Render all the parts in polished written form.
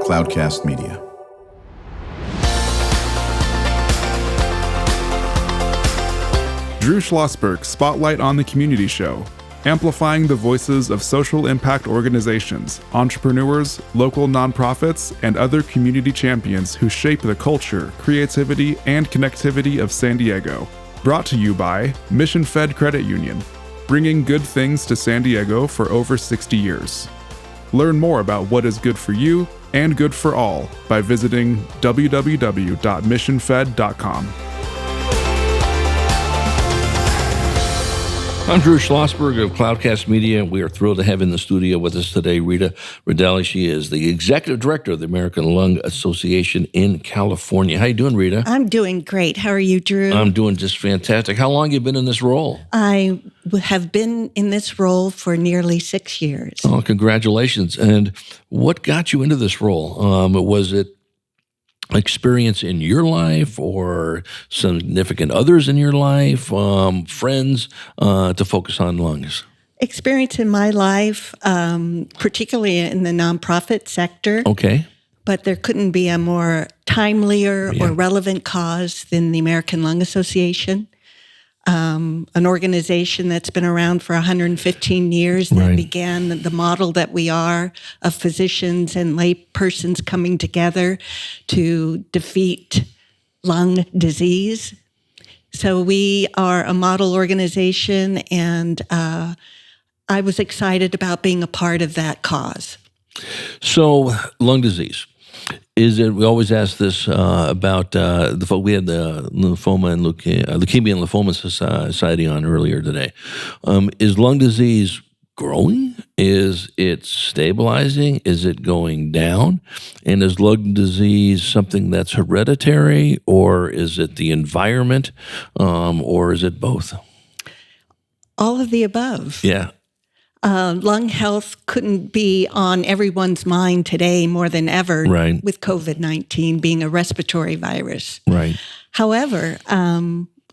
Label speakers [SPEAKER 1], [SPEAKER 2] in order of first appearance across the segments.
[SPEAKER 1] Cloudcast Media. Drew Schlosberg Spotlight on the Community Show, amplifying the voices of social impact organizations, entrepreneurs, local nonprofits, and other community champions who shape the culture, creativity, and connectivity of San Diego. Brought to you by Mission Fed Credit Union, bringing good things to San Diego for over 60 years. Learn more about what is good for you and good for all by visiting www.missionfed.com.
[SPEAKER 2] I'm Drew Schlosberg of Cloudcast Media. We are thrilled to have in the studio with us today Rita Redaelli. She is the Executive Director of the American Lung Association in California. How you doing, Rita?
[SPEAKER 3] I'm doing great. How are you, Drew?
[SPEAKER 2] I'm doing just fantastic. How long have you been in this role?
[SPEAKER 3] I have been in this role for nearly 6 years.
[SPEAKER 2] Oh, congratulations. And what got you into this role? Was it experience in your life or significant others in your life, friends, to focus on lungs?
[SPEAKER 3] Experience in my life, particularly in the nonprofit sector.
[SPEAKER 2] Okay.
[SPEAKER 3] But there couldn't be a more timelier or relevant cause than the American Lung Association, an organization that's been around for 115 years that began the model that we are of physicians and lay persons coming together to defeat lung disease. So we are a model organization, and I was excited about being a part of that cause. So lung disease.
[SPEAKER 2] Is it? We always ask this about the folk. We had the Leukemia and Lymphoma Society on earlier today. Is lung disease growing? Is it stabilizing? Is it going down? And is lung disease something that's hereditary, or is it the environment, or is it both?
[SPEAKER 3] All of the above.
[SPEAKER 2] Yeah.
[SPEAKER 3] Lung health couldn't be on everyone's mind today more than ever with COVID-19 being a respiratory virus.
[SPEAKER 2] Right.
[SPEAKER 3] However,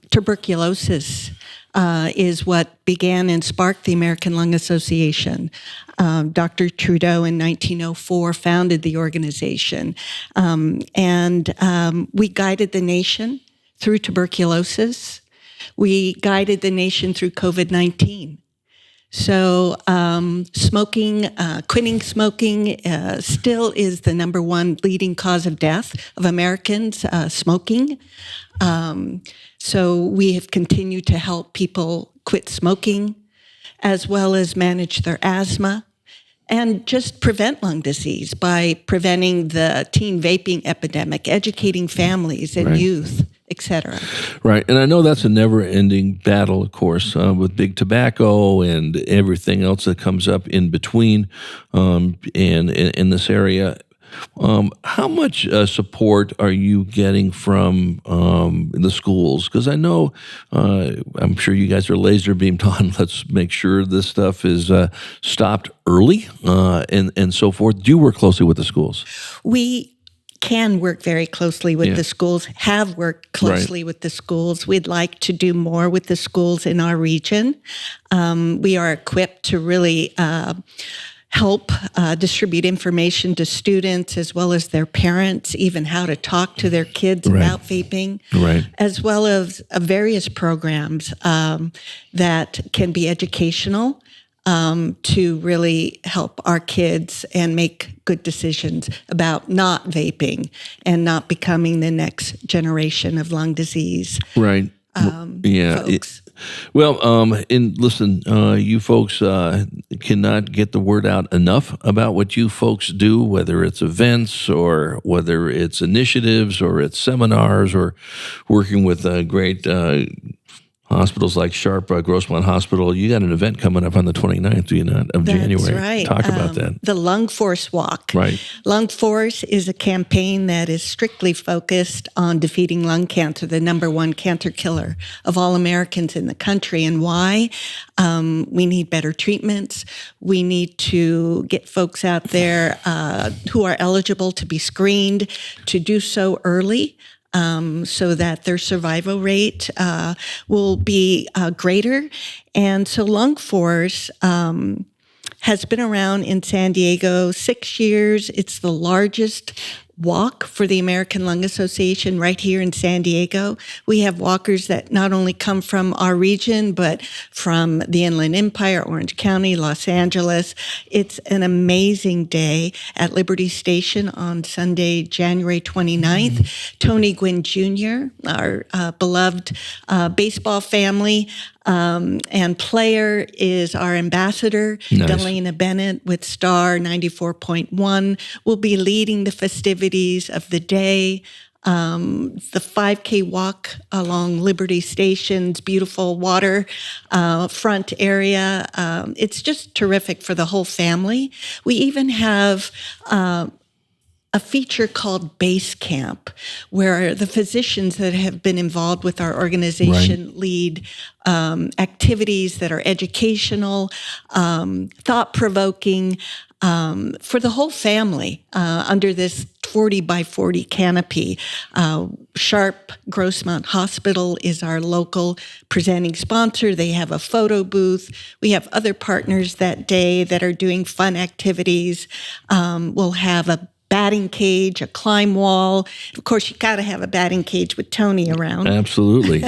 [SPEAKER 3] tuberculosis is what began and sparked the American Lung Association. Dr. Trudeau in 1904 founded the organization, and we guided the nation through tuberculosis. We guided the nation through COVID-19. So smoking, quitting smoking still is the number one leading cause of death of Americans, smoking. So we have continued to help people quit smoking, as well as manage their asthma, and just prevent lung disease by preventing the teen vaping epidemic, educating families and youth, etc.
[SPEAKER 2] Right. And I know that's a never-ending battle, of course, with big tobacco and everything else that comes up in between in this area. How much support are you getting from the schools? Because I know, I'm sure you guys are laser beamed on, let's make sure this stuff is stopped early and so forth. Do you work closely with the schools? We can work very closely with the schools, have worked closely with the schools. We'd like to do more with the schools in our region. We are equipped to really help distribute information to students as well as their parents, even how to talk to their kids about vaping, as well as various programs that can be educational to really help our kids and make good decisions about not vaping and not becoming the next generation of lung disease. Right.
[SPEAKER 3] Folks.
[SPEAKER 2] Listen, you folks cannot get the word out enough about what you folks do, whether it's events or whether it's initiatives or it's seminars or working with great hospitals like Sharp Grossmont Hospital. You got an event coming up on the 29th, do you not, of January?
[SPEAKER 3] That's right.
[SPEAKER 2] Talk about that.
[SPEAKER 3] The Lung Force Walk.
[SPEAKER 2] Right.
[SPEAKER 3] Lung Force is a campaign that is strictly focused on defeating lung cancer, the number one cancer killer of all Americans in the country. And why? We need better treatments. We need to get folks out there who are eligible to be screened, to do so early. So that their survival rate will be greater. And so Lung Force has been around in San Diego 6 years. It's the largest walk for the American Lung Association right here in San Diego. We have walkers that not only come from our region, but from the Inland Empire, Orange County, Los Angeles. It's an amazing day at Liberty Station on Sunday, January 29th. Tony Gwynn Jr., our beloved baseball family, and player is our ambassador.
[SPEAKER 2] Nice.
[SPEAKER 3] Delana Bennett with Star 94.1 will be leading the festivities of the day. The 5K walk along Liberty Station's beautiful water front area. It's just terrific for the whole family. We even have a feature called Base Camp, where the physicians that have been involved with our organization lead activities that are educational, thought-provoking, for the whole family under this 40 by 40 canopy. Sharp Grossmont Hospital is our local presenting sponsor. They have a photo booth. We have other partners that day that are doing fun activities. We'll have a batting cage, a climb wall. Of course, you got to have a batting cage with Tony around.
[SPEAKER 2] Absolutely.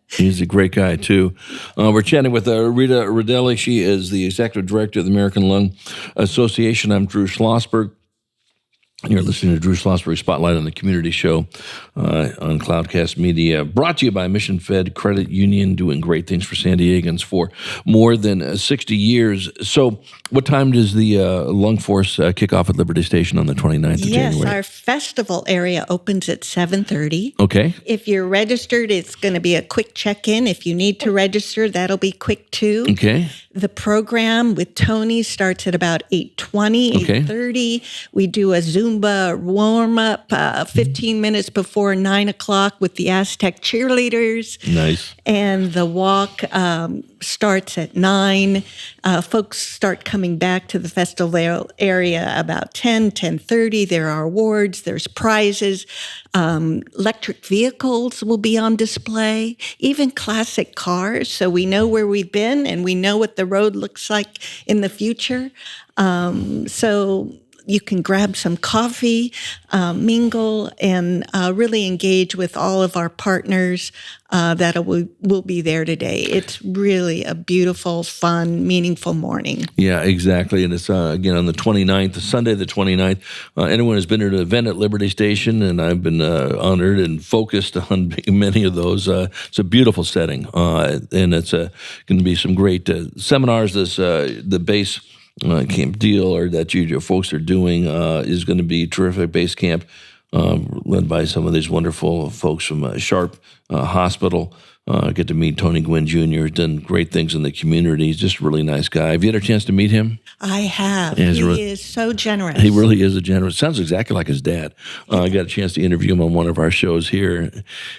[SPEAKER 2] He's a great guy, too. We're chatting with Rita Redaelli. She is the executive director of the American Lung Association. I'm Drew Schlosberg. You're listening to Drew Schlosberg Spotlight on the Community Show on Cloudcast Media, brought to you by Mission Fed Credit Union, doing great things for San Diegans for more than 60 years. So what time does the Lung Force kick off at Liberty Station on the 29th of January?
[SPEAKER 3] Yes, our festival area opens at 7:30.
[SPEAKER 2] Okay.
[SPEAKER 3] If you're registered, it's going to be a quick check-in. If you need to register, that'll be quick too.
[SPEAKER 2] Okay.
[SPEAKER 3] The program with Tony starts at about 8:20,
[SPEAKER 2] Okay.
[SPEAKER 3] 8:30. We do a Zumba warm-up 15 minutes before 9 o'clock with the Aztec cheerleaders.
[SPEAKER 2] Nice.
[SPEAKER 3] And the walk starts at 9. Folks start coming back to the festival area about 10:30. There are awards, there's prizes. Electric vehicles will be on display, even classic cars. So we know where we've been and we know what the road looks like in the future. So you can grab some coffee, mingle, and really engage with all of our partners that will be there today. It's really a beautiful, fun, meaningful morning.
[SPEAKER 2] Yeah, exactly. And it's, again, on the 29th, Sunday the 29th. Anyone who's been at an event at Liberty Station, and I've been honored and focused on many of those, it's a beautiful setting. And it's going to be some great seminars. The base camp deal or that you folks are doing is going to be terrific. Base camp led by some of these wonderful folks from Sharp Hospital. Get to meet Tony Gwynn Jr. He's done great things in the community. He's just a really nice guy. Have you had a chance to meet him?
[SPEAKER 3] I have.
[SPEAKER 2] Yeah,
[SPEAKER 3] he is so generous.
[SPEAKER 2] He really is a generous. Sounds exactly like his dad. I got a chance to interview him on one of our shows here,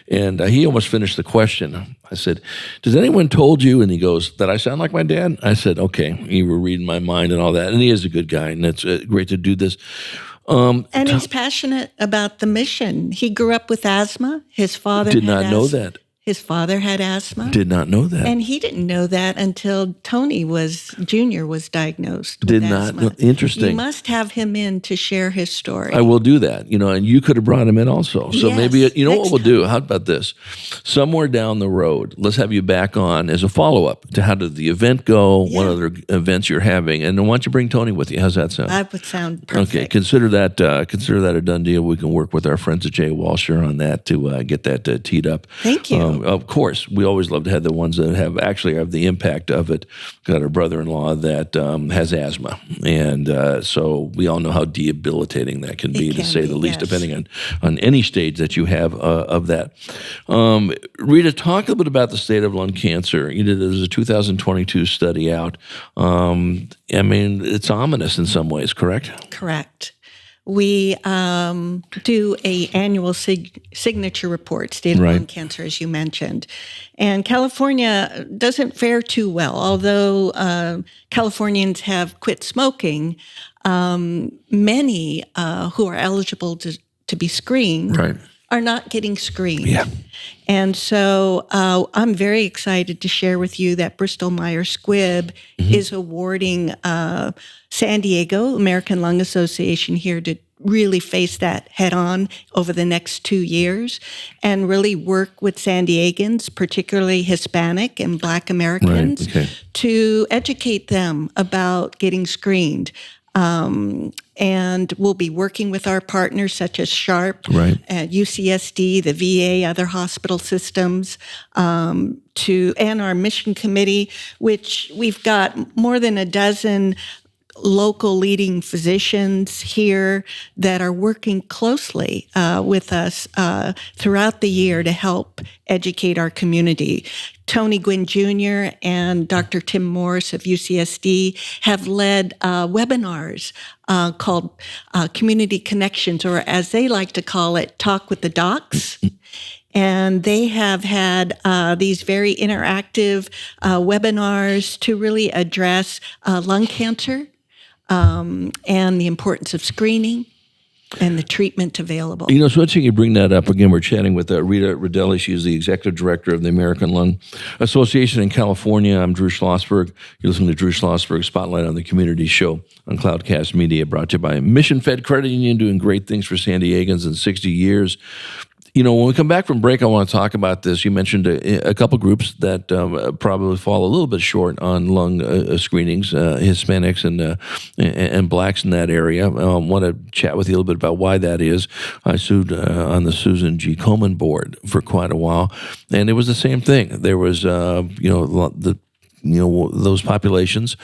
[SPEAKER 2] and he almost finished the question. I said, "Does anyone told you?" And he goes, "That I sound like my dad?" I said, "Okay, you were reading my mind and all that." And he is a good guy, and it's great to do this.
[SPEAKER 3] And he's passionate about the mission. He grew up with asthma. His father
[SPEAKER 2] did not know that.
[SPEAKER 3] His father had asthma.
[SPEAKER 2] Did not know that.
[SPEAKER 3] And he didn't know that until Tony Jr. was diagnosed
[SPEAKER 2] Did
[SPEAKER 3] with
[SPEAKER 2] not
[SPEAKER 3] asthma.
[SPEAKER 2] know. Interesting.
[SPEAKER 3] You must have him in to share his story.
[SPEAKER 2] I will do that, and you could have brought him in also. So
[SPEAKER 3] Yes,
[SPEAKER 2] maybe, what
[SPEAKER 3] next
[SPEAKER 2] we'll do? How about this? Somewhere down the road, let's have you back on as a follow-up to how did the event go, what other events you're having, and then why don't you bring Tony with you? How's that sound?
[SPEAKER 3] That would sound perfect.
[SPEAKER 2] Okay, consider that a done deal. We can work with our friends at Jay Walsher on that to get that teed up.
[SPEAKER 3] Thank you.
[SPEAKER 2] Of course, we always love to have the ones that have the impact of it. Got a brother-in-law that has asthma, and so we all know how debilitating that can be, to say the least,
[SPEAKER 3] yes.
[SPEAKER 2] depending on any stage that you have of that. Rita, talk a little bit about the state of lung cancer. There's a 2022 study out. It's ominous in some ways, correct?
[SPEAKER 3] Correct. We do a annual signature report, state of lung cancer, as you mentioned. And California doesn't fare too well. Although Californians have quit smoking, many who are eligible to be screened are not getting screened.
[SPEAKER 2] Yeah.
[SPEAKER 3] And so I'm very excited to share with you that Bristol Myers Squibb is awarding San Diego, American Lung Association here to really face that head on over the next 2 years and really work with San Diegans, particularly Hispanic and Black Americans, to educate them about getting screened. And we'll be working with our partners such as SHARP, UCSD, the VA, other hospital systems, and our mission committee, which we've got more than a dozen local leading physicians here that are working closely with us throughout the year to help educate our community. Tony Gwynn Jr. and Dr. Tim Morris of UCSD have led webinars called Community Connections, or as they like to call it, Talk with the Docs. And they have had these very interactive webinars to really address lung cancer and the importance of screening and the treatment available.
[SPEAKER 2] You know, so interesting you bring that up. Again, we're chatting with Rita Redaelli. She is the executive director of the American Lung Association in California. I'm Drew Schlosberg. You're listening to Drew Schlosberg Spotlight on the Community Show on Cloudcast Media, brought to you by Mission Fed Credit Union, doing great things for San Diegans in 60 years. You know, when we come back from break, I want to talk about this. You mentioned a couple groups that probably fall a little bit short on lung screenings, Hispanics and Blacks in that area. I want to chat with you a little bit about why that is. I sued on the Susan G. Komen board for quite a while, and it was the same thing. There was, those populations,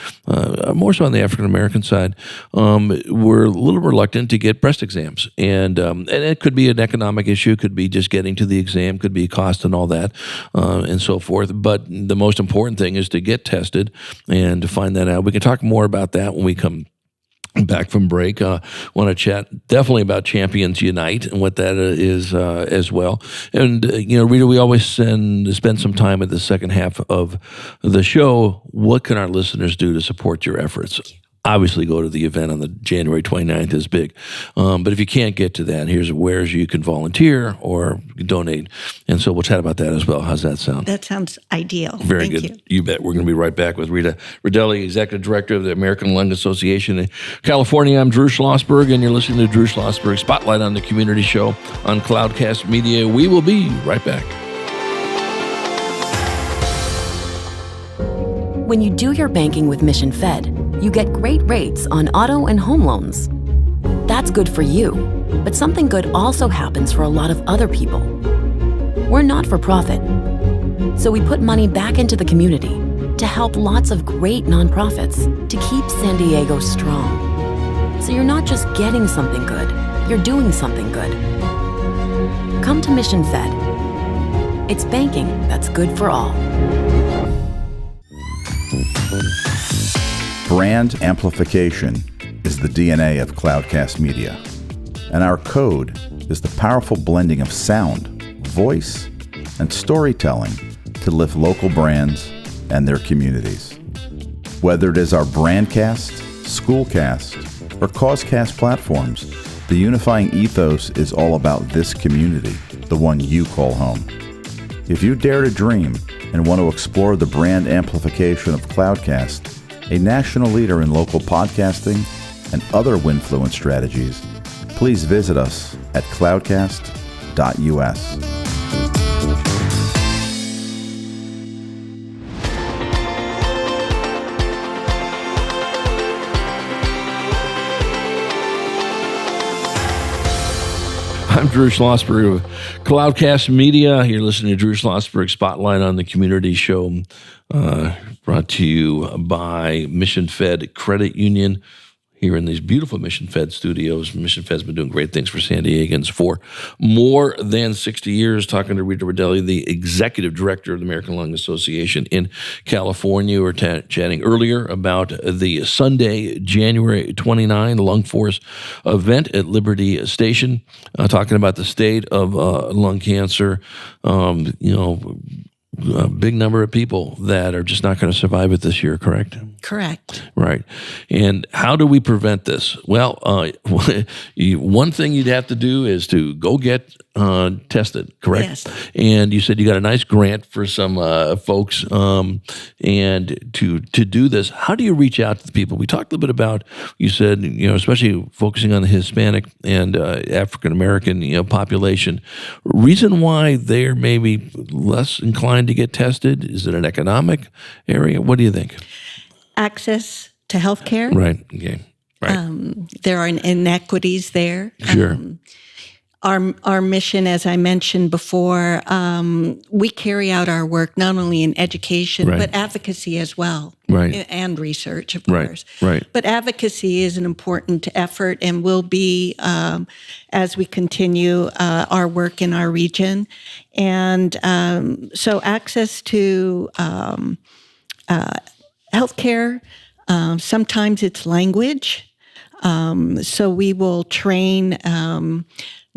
[SPEAKER 2] more so on the African American side, were a little reluctant to get breast exams, and it could be an economic issue, could be just getting to the exam, could be cost and all that, and so forth. But the most important thing is to get tested and to find that out. We can talk more about that when we come back from break. Want to chat definitely about Champions Unite and what that is as well. And, Rita, we always spend some time at the second half of the show. What can our listeners do to support your efforts? Obviously, go to the event on the January 29th is big. But if you can't get to that, here's where you can volunteer or donate. And so we'll chat about that as well. How's that sound?
[SPEAKER 3] That sounds ideal.
[SPEAKER 2] Very
[SPEAKER 3] Thank
[SPEAKER 2] good. You bet. We're going to be right back with Rita Redaelli, Executive Director of the American Lung Association in California. I'm Drew Schlosberg, and you're listening to Drew Schlosberg Spotlight on the Community Show on Cloudcast Media. We will be right back.
[SPEAKER 4] When you do your banking with Mission Fed, you get great rates on auto and home loans. That's good for you, but something good also happens for a lot of other people. We're not for profit, so we put money back into the community to help lots of great nonprofits to keep San Diego strong. So you're not just getting something good, you're doing something good. Come to Mission Fed. It's banking that's good for all.
[SPEAKER 5] Brand amplification is the DNA of Cloudcast Media, and our code is the powerful blending of sound, voice, and storytelling to lift local brands and their communities. Whether it is our Brandcast, Schoolcast, or Causecast platforms, the unifying ethos is all about this community, the one you call home. If you dare to dream and want to explore the brand amplification of Cloudcast, a national leader in local podcasting and other Winfluence strategies, please visit us at cloudcast.us.
[SPEAKER 2] I'm Drew Schlosberg of Cloudcast Media. You're listening to Drew Schlosberg Spotlight on the Community Show, brought to you by Mission Fed Credit Union here in these beautiful Mission Fed studios. Mission Fed's been doing great things for San Diegans for more than 60 years. Talking to Rita Redaelli, the Executive Director of the American Lung Association in California. We were chatting earlier about the Sunday, January 29 Lung Force event at Liberty Station, talking about the state of lung cancer. A big number of people that are just not going to survive it this year, correct?
[SPEAKER 3] Correct.
[SPEAKER 2] Right. And how do we prevent this? Well, one thing you'd have to do is to go get tested, correct?
[SPEAKER 3] Yes.
[SPEAKER 2] And you said you got a nice grant for some folks. And to do this, how do you reach out to the people? We talked a little bit about, you said, especially focusing on the Hispanic and African-American, population. Reason why they're maybe less inclined to get tested? Is it an economic area? What do you think?
[SPEAKER 3] Access to healthcare.
[SPEAKER 2] Right. Okay. Right.
[SPEAKER 3] There are inequities there.
[SPEAKER 2] Sure.
[SPEAKER 3] Our mission, as I mentioned before, we carry out our work not only in education,
[SPEAKER 2] Right.
[SPEAKER 3] but advocacy as well.
[SPEAKER 2] Right.
[SPEAKER 3] And research, of
[SPEAKER 2] Right.
[SPEAKER 3] course.
[SPEAKER 2] Right.
[SPEAKER 3] But advocacy is an important effort and will be as we continue our work in our region. And so access to healthcare, sometimes it's language. So we will train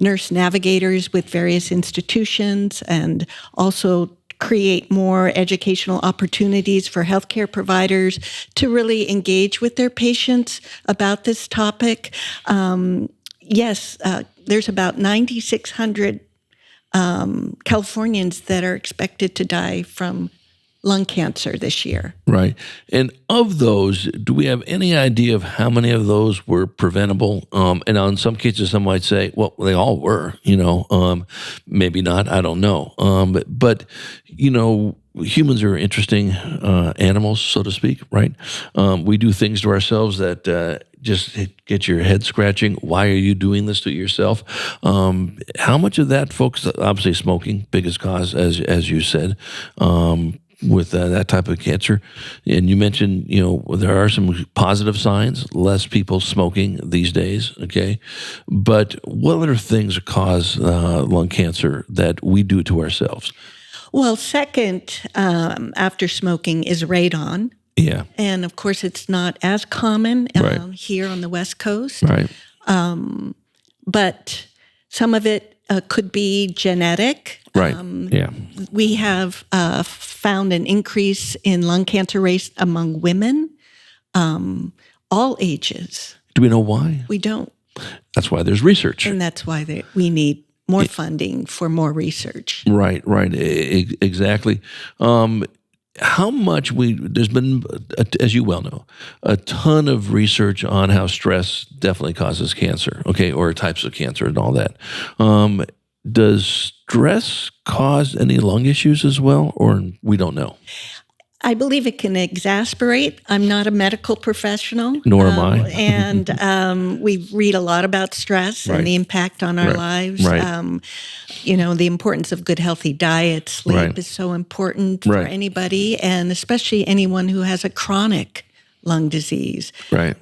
[SPEAKER 3] nurse navigators with various institutions and also create more educational opportunities for healthcare providers to really engage with their patients about this topic. There's about 9,600 Californians that are expected to die from lung cancer this year.
[SPEAKER 2] Right. And of those, do we have any idea of how many of those were preventable? And in some cases, some might say, well, they all were, maybe not, I don't know. But humans are interesting animals, so to speak, right? We do things to ourselves that just get your head scratching. Why are you doing this to yourself? How much of that, folks, obviously smoking, biggest cause, as you said, with that type of cancer. And you mentioned, there are some positive signs, less people smoking these days, okay? But what other things cause lung cancer that we do to ourselves?
[SPEAKER 3] Well, second, after smoking is radon.
[SPEAKER 2] Yeah.
[SPEAKER 3] And of course, it's not as common
[SPEAKER 2] Right.
[SPEAKER 3] here on the West Coast.
[SPEAKER 2] Right.
[SPEAKER 3] But some of it could be genetic.
[SPEAKER 2] Right. Yeah.
[SPEAKER 3] We have found an increase in lung cancer rates among women, all ages.
[SPEAKER 2] Do we know why?
[SPEAKER 3] We don't.
[SPEAKER 2] That's why there's research.
[SPEAKER 3] And that's why we need more funding for more research.
[SPEAKER 2] Right. Exactly. How much there's been, as you well know, a ton of research on how stress definitely causes cancer, okay, or types of cancer and all that. Does stress cause any lung issues as well, or we don't know?
[SPEAKER 3] I believe it can exasperate. I'm not a medical professional.
[SPEAKER 2] Nor am I.
[SPEAKER 3] And we read a lot about stress
[SPEAKER 2] Right.
[SPEAKER 3] and the impact on our
[SPEAKER 2] Right.
[SPEAKER 3] lives.
[SPEAKER 2] Right.
[SPEAKER 3] The importance of good, healthy diet, sleep
[SPEAKER 2] Right.
[SPEAKER 3] is so important for
[SPEAKER 2] Right.
[SPEAKER 3] anybody, and especially anyone who has a chronic lung disease.
[SPEAKER 2] Right.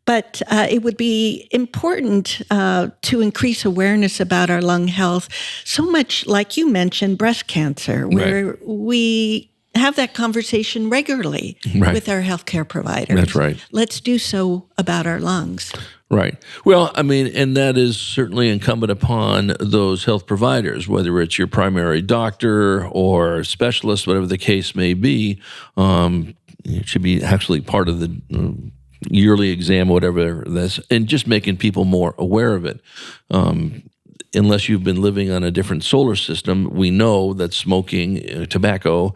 [SPEAKER 3] But it would be important to increase awareness about our lung health, so much like you mentioned, breast cancer, where we have that conversation regularly
[SPEAKER 2] Right.
[SPEAKER 3] with our healthcare providers.
[SPEAKER 2] That's right.
[SPEAKER 3] Let's do so about our lungs.
[SPEAKER 2] Right. Well, and that is certainly incumbent upon those health providers, whether it's your primary doctor or specialist, whatever the case may be. It should be actually part of the yearly exam, whatever that's, and just making people more aware of it. Unless you've been living on a different solar system, we know that smoking tobacco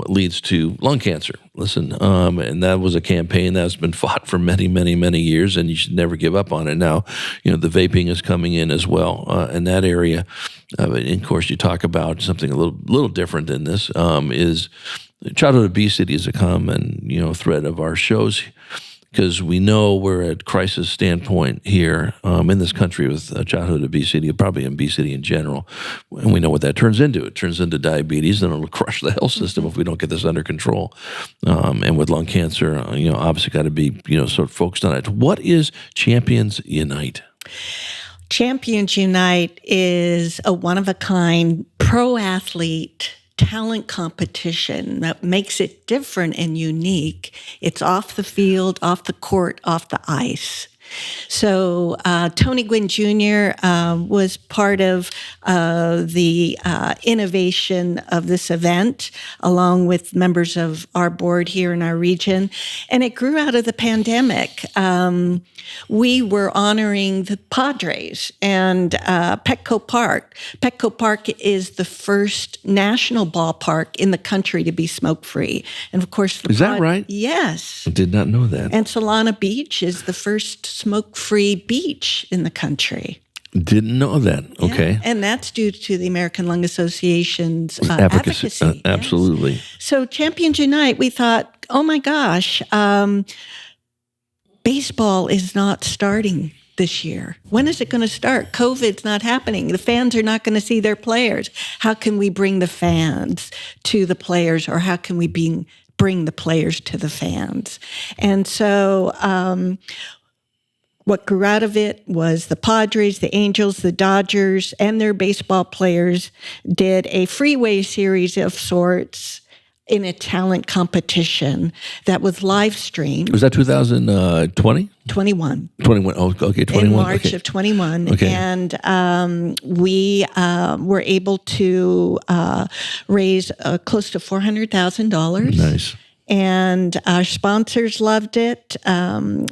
[SPEAKER 2] leads to lung cancer. Listen, and that was a campaign that's been fought for many, many, many years, and you should never give up on it. Now, the vaping is coming in as well in that area. And of course, you talk about something a little different than this, is childhood obesity is a common, thread of our shows, because we know we're at crisis standpoint here in this country with childhood obesity, probably obesity in general. And we know what that turns into. It turns into diabetes, and it'll crush the health system if we don't get this under control. And with lung cancer, obviously got to be, sort of focused on it. What is Champions Unite?
[SPEAKER 3] Champions Unite is a one-of-a-kind pro-athlete talent competition that makes it different and unique. It's off the field, off the court, off the ice. So Tony Gwynn Jr. Was part of the innovation of this event, along with members of our board here in our region. And it grew out of the pandemic. We were honoring the Padres and Petco Park. Petco Park is the first national ballpark in the country to be smoke-free. And of course,
[SPEAKER 2] is that right?
[SPEAKER 3] Yes.
[SPEAKER 2] I did not know that.
[SPEAKER 3] And Solana Beach is the first smoke-free beach in the country.
[SPEAKER 2] Didn't know that. Okay.
[SPEAKER 3] Yeah. And that's due to the American Lung Association's advocacy.
[SPEAKER 2] Absolutely.
[SPEAKER 3] Yes. So Champions Unite, we thought, oh my gosh, baseball is not starting this year. When is it going to start? COVID's not happening. The fans are not going to see their players. How can we bring the fans to the players, or how can we bring the players to the fans? And so what grew out of it was the Padres, the Angels, the Dodgers, and their baseball players did a freeway series of sorts in a talent competition that was live streamed.
[SPEAKER 2] Was that 2020?
[SPEAKER 3] 21.
[SPEAKER 2] 21. Oh, okay, 21.
[SPEAKER 3] In March of 21.
[SPEAKER 2] Okay.
[SPEAKER 3] And we were able to raise close to $400,000.
[SPEAKER 2] Nice.
[SPEAKER 3] And our sponsors loved it, and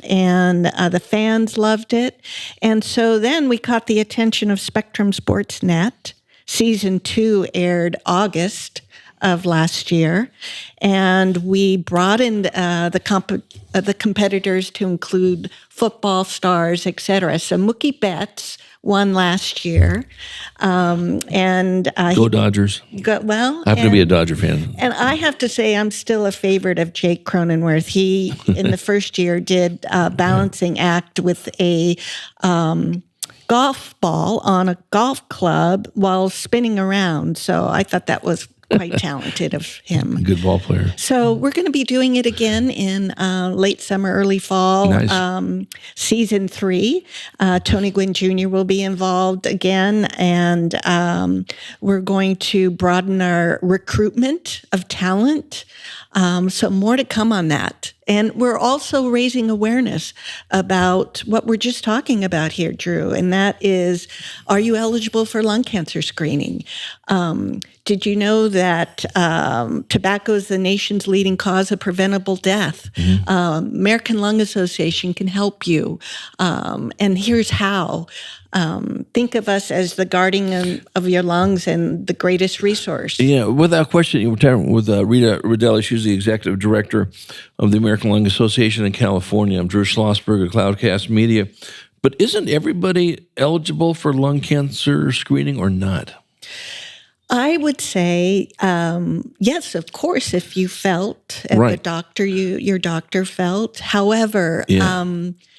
[SPEAKER 3] the fans loved it. And so then we caught the attention of Spectrum Sportsnet. Season 2 aired August of last year, and we brought in the competitors to include football stars, etc. So Mookie Betts won last year, and
[SPEAKER 2] Go Dodgers.
[SPEAKER 3] Well,
[SPEAKER 2] I happen to be a Dodger fan.
[SPEAKER 3] And I have to say, I'm still a favorite of Jake Cronenworth. He, in the first year, did a balancing act with a golf ball on a golf club while spinning around. So I thought that was quite talented of him.
[SPEAKER 2] Good ball player.
[SPEAKER 3] So we're going to be doing it again in late summer, early fall.
[SPEAKER 2] Nice.
[SPEAKER 3] Season 3. Tony Gwynn Jr. will be involved again, and we're going to broaden our recruitment of talent. So more to come on that. And we're also raising awareness about what we're just talking about here, Drew, and that is, are you eligible for lung cancer screening? Did you know that tobacco is the nation's leading cause of preventable death? Mm-hmm. American Lung Association can help you. And here's how. Think of us as the guardian of your lungs and the greatest resource.
[SPEAKER 2] Yeah, without question. We're talking with Rita Redaelli. She's the executive director of the American Lung Association in California. I'm Drew Schlosberg of Cloudcast Media. But isn't everybody eligible for lung cancer screening or not?
[SPEAKER 3] I would say, yes, of course, if you felt, and
[SPEAKER 2] right.
[SPEAKER 3] the doctor, your doctor felt. However,
[SPEAKER 2] yeah.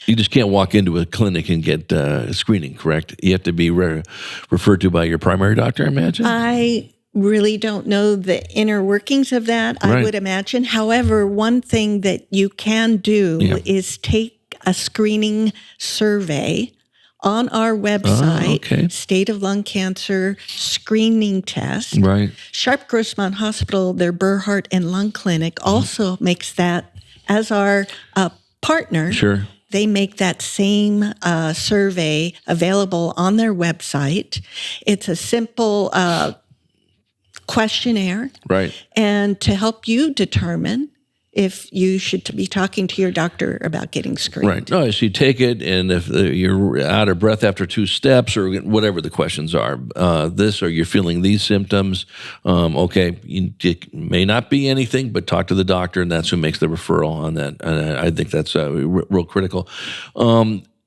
[SPEAKER 2] You just can't walk into a clinic and get screening, correct? You have to be referred to by your primary doctor, I imagine?
[SPEAKER 3] I really don't know the inner workings of that,
[SPEAKER 2] right.
[SPEAKER 3] I would imagine. However, one thing that you can do is take a screening survey on our website,
[SPEAKER 2] okay.
[SPEAKER 3] State of Lung Cancer Screening Test.
[SPEAKER 2] Right.
[SPEAKER 3] Sharp Grossmont Hospital, their Burr Heart and Lung Clinic, also makes that as our partner.
[SPEAKER 2] Sure.
[SPEAKER 3] They make that same survey available on their website. It's a simple questionnaire.
[SPEAKER 2] Right.
[SPEAKER 3] And to help you determine if you should be talking to your doctor about getting screened.
[SPEAKER 2] Right. No, so you take it, and if you're out of breath after 2 steps or whatever the questions are, or you're feeling these symptoms, okay, it may not be anything, but talk to the doctor, and that's who makes the referral on that. And I think that's real critical.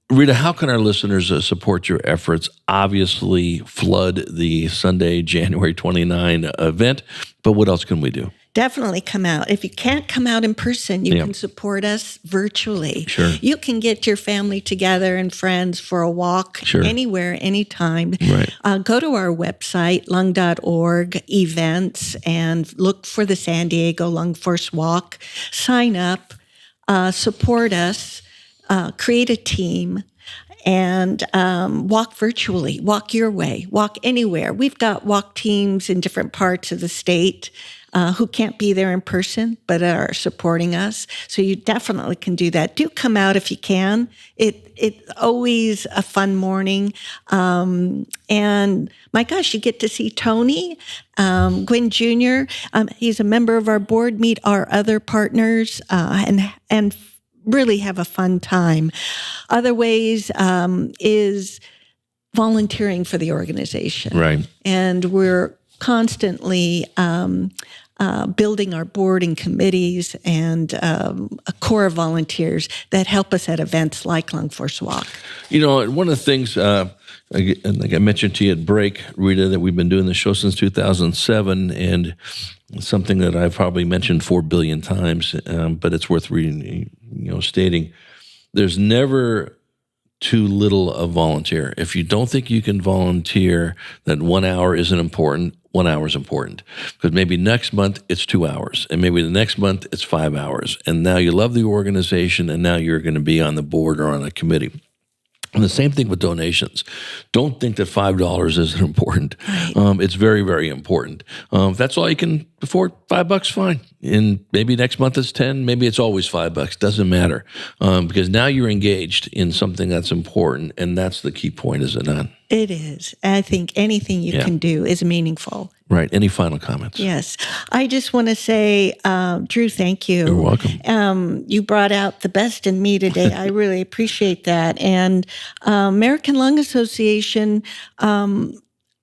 [SPEAKER 2] Rita, how can our listeners support your efforts? Obviously, flood the Sunday, January 29 event, but what else can we do?
[SPEAKER 3] Definitely come out. If you can't come out in person, you can support us virtually.
[SPEAKER 2] Sure.
[SPEAKER 3] You can get your family together and friends for a walk anywhere, anytime.
[SPEAKER 2] Right.
[SPEAKER 3] Go to our website, lung.org, events, and look for the San Diego Lung Force Walk. Sign up, support us, create a team. and walk virtually, walk your way, walk anywhere. We've got walk teams in different parts of the state who can't be there in person, but are supporting us. So you definitely can do that. Do come out if you can. It's always a fun morning. And my gosh, you get to see Tony Gwynn Jr. He's a member of our board, meet our other partners, and really have a fun time. Other ways is volunteering for the organization.
[SPEAKER 2] Right.
[SPEAKER 3] And we're constantly building our board and committees and a core of volunteers that help us at events like Lung Force Walk.
[SPEAKER 2] You know, one of the things, like I mentioned to you at break, Rita, that we've been doing the show since 2007, and something that I've probably mentioned 4 billion times, but it's worth reading, stating. There's never too little a volunteer. If you don't think you can volunteer, that 1 hour isn't important, 1 hour is important. Because maybe next month it's 2 hours, and maybe the next month it's 5 hours. And now you love the organization, and now you're going to be on the board or on a committee. And the same thing with donations. Don't think that $5 isn't important.
[SPEAKER 3] Right.
[SPEAKER 2] It's very, very important. If that's all you can afford, $5, fine. And maybe next month it's 10, maybe it's always $5. Doesn't matter. Because now you're engaged in something that's important, and that's the key point, is it not?
[SPEAKER 3] It is. I think anything you can do is meaningful.
[SPEAKER 2] Right. Any final comments?
[SPEAKER 3] Yes. I just want to say, Drew, thank you.
[SPEAKER 2] You're welcome.
[SPEAKER 3] You brought out the best in me today. I really appreciate that. And American Lung Association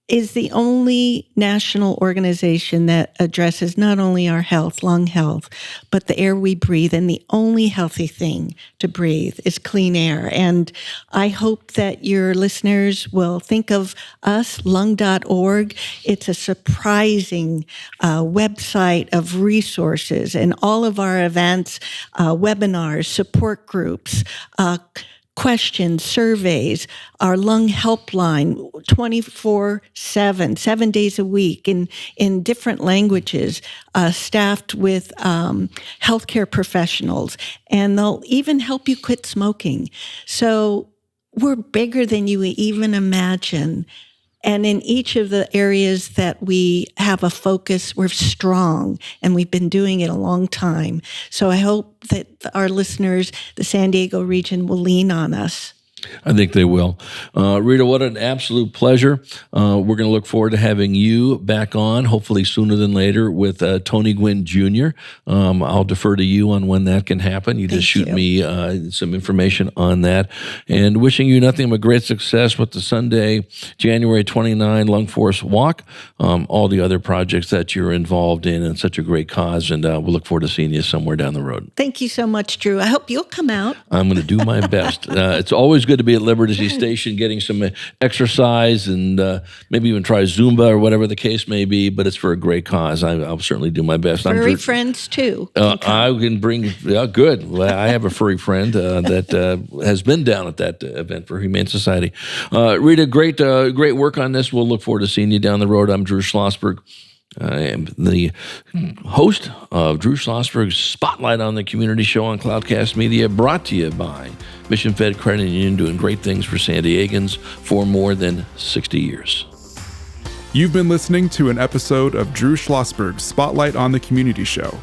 [SPEAKER 3] is the only national organization that addresses not only our health, lung health, but the air we breathe. And the only healthy thing to breathe is clean air. And I hope that your listeners will think of us, lung.org. It's a surprising website of resources, and all of our events, webinars, support groups, questions, surveys, our lung helpline, 24/7, 7 days a week in different languages, staffed with healthcare professionals, and they'll even help you quit smoking. So we're bigger than you even imagine. And in each of the areas that we have a focus, we're strong, and we've been doing it a long time. So I hope that our listeners, the San Diego region, will lean on us.
[SPEAKER 2] I think they will. Rita, what an absolute pleasure. We're going to look forward to having you back on, hopefully sooner than later, with Tony Gwynn Jr. I'll defer to you on when that can happen. You just shoot me some information on that. And wishing you nothing but great success with the Sunday, January 29 Lung Force Walk, all the other projects that you're involved in, and such a great cause. And we'll look forward to seeing you somewhere down the road.
[SPEAKER 3] Thank you so much, Drew. I hope you'll come out.
[SPEAKER 2] I'm going to do my best. It's always good to be at Liberty Station getting some exercise and maybe even try Zumba or whatever the case may be, but it's for a great cause. I'll certainly do my best.
[SPEAKER 3] Furry friends, too.
[SPEAKER 2] I can bring, good. Well, I have a furry friend that has been down at that event for Humane Society. Rita, great work on this. We'll look forward to seeing you down the road. I'm Drew Schlosberg. I am the host of Drew Schlosberg's Spotlight on the Community Show on Cloudcast Media, brought to you by Mission Fed Credit Union, doing great things for San Diegans for more than 60 years.
[SPEAKER 1] You've been listening to an episode of Drew Schlosberg's Spotlight on the Community Show,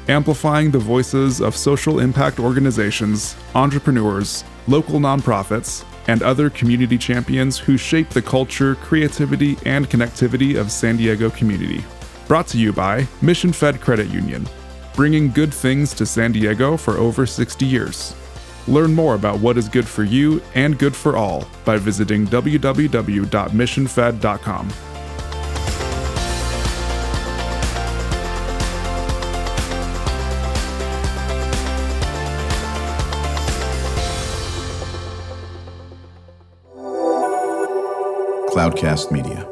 [SPEAKER 1] amplifying the voices of social impact organizations, entrepreneurs, local nonprofits, and other community champions who shape the culture, creativity, and connectivity of San Diego community. Brought to you by Mission Fed Credit Union, bringing good things to San Diego for over 60 years. Learn more about what is good for you and good for all by visiting www.missionfed.com.
[SPEAKER 5] Cloudcast Media.